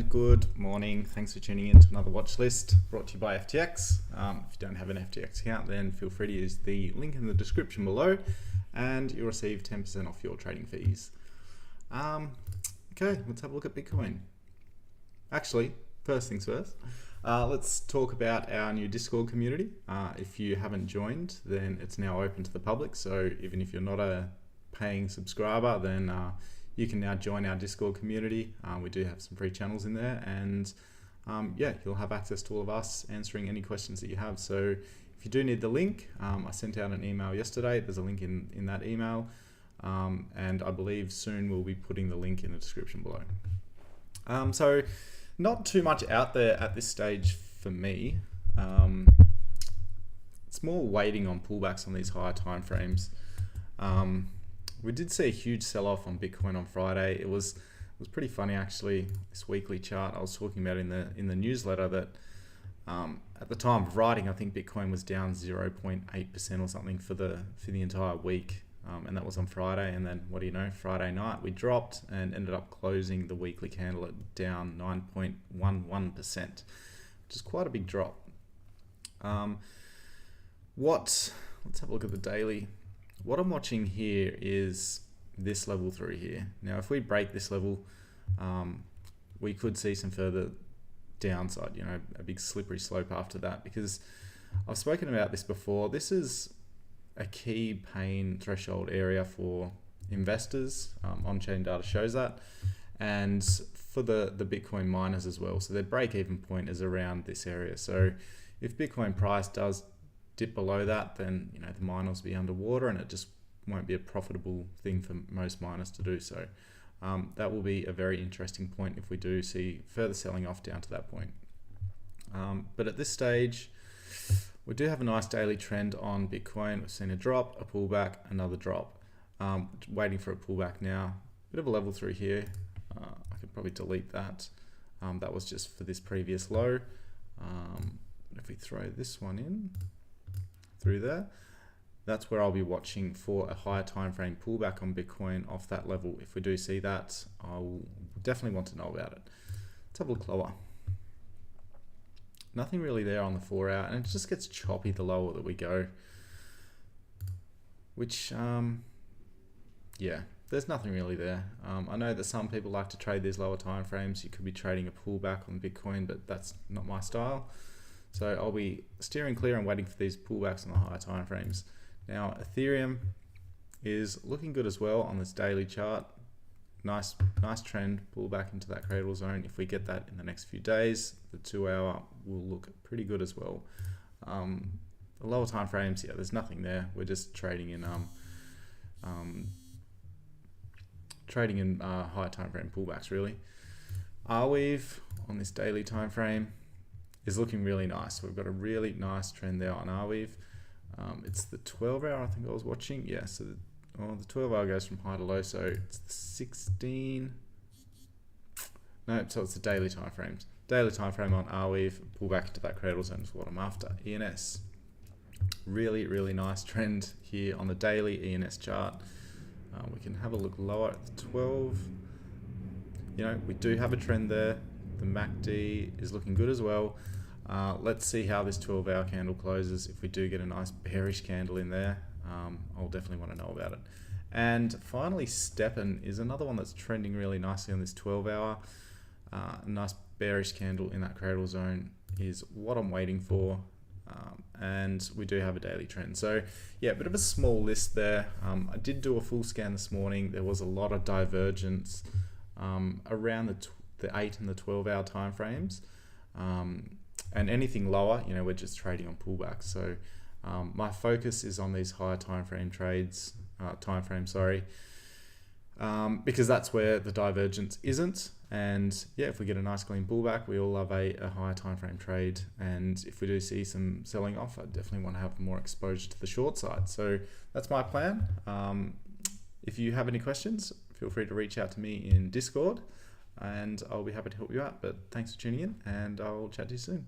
And good morning. Thanks for tuning in to another watch list brought to you by FTX. If you don't have an FTX account, then feel free to use the link in the description below and you'll receive 10% off your trading fees. Okay, let's have a look at Bitcoin. Actually, first things first, let's talk about our new Discord community. If you haven't joined, then it's now open to the public. So even if you're not a paying subscriber, then you can now join our Discord community. We do have some free channels in there, and yeah, you'll have access to all of us answering any questions that you have. So if you do need the link, I sent out an email yesterday. There's a link in that email, and I believe soon we'll be putting the link in the description below. So not too much out there at this stage for me. It's more waiting on pullbacks on these higher time frames. We did see a huge sell-off on Bitcoin on Friday. It was pretty funny actually. This weekly chart I was talking about in the newsletter that at the time of writing, I think Bitcoin was down 0.8% or something for the entire week, and that was on Friday. And then what do you know? Friday night we dropped and ended up closing the weekly candle at down 9.11%, which is quite a big drop. Let's have a look at the daily. What I'm watching here is this level through here. Now, if we break this level, we could see some further downside, you know, a big slippery slope after that, because I've spoken about this before. This is a key pain threshold area for investors. On-chain data shows that, and for the Bitcoin miners as well. So their break-even point is around this area. So if Bitcoin price does dip below that, then you know the miners will be underwater and it just won't be a profitable thing for most miners to do. So that will be a very interesting point if we do see further selling off down to that point. But at this stage, we do have a nice daily trend on Bitcoin. We've seen a drop, a pullback, another drop. Waiting for a pullback now. Bit of a level through here. I could probably delete that. That was just for this previous low. If we throw this one in through there, that's where I'll be watching for a higher time frame pullback on Bitcoin off that level. If we do see that, I'll definitely want to know about it. Let's have a look lower. Nothing really there on the 4 hour, and it just gets choppy the lower that we go, which yeah, there's nothing really there. I know that some people like to trade these lower time frames. You could be trading a pullback on Bitcoin, but that's not my style. So I'll be steering clear and waiting for these pullbacks on the higher time frames. Now Ethereum is looking good as well on this daily chart. Nice trend, pull back into that cradle zone. If we get that in the next few days, the 2 hour will look pretty good as well. The lower time frames, yeah, there's nothing there. We're just trading in higher time frame pullbacks really. Arweave on this daily time frame is looking really nice. We've got a really nice trend there on Arweave. It's the 12 hour I think I was watching. Yeah, so the 12 hour goes from high to low, so it's the 16. No, so it's the daily time frames. Daily time frame on Arweave, pull back into that cradle zone is what I'm after. ENS, really nice trend here on the daily ENS chart. We can have a look lower at the 12. You know, we do have a trend there. The MACD is looking good as well. Let's see how this 12 hour candle closes. If we do get a nice bearish candle in there, I'll definitely want to know about it. And finally, Steppen is another one that's trending really nicely on this 12 hour. A nice bearish candle in that cradle zone is what I'm waiting for. And we do have a daily trend. So yeah, a bit of a small list there. I did do a full scan this morning. There was a lot of divergence around the 8 and the 12 hour time frames, and anything lower, you know, we're just trading on pullbacks. So my focus is on these higher time frame trades, because that's where the divergence isn't. And yeah, if we get a nice clean pullback, we all love a higher time frame trade. And if we do see some selling off, I definitely want to have more exposure to the short side. So that's my plan. If you have any questions, feel free to reach out to me in Discord, and I'll be happy to help you out. But thanks for tuning in, and I'll chat to you soon.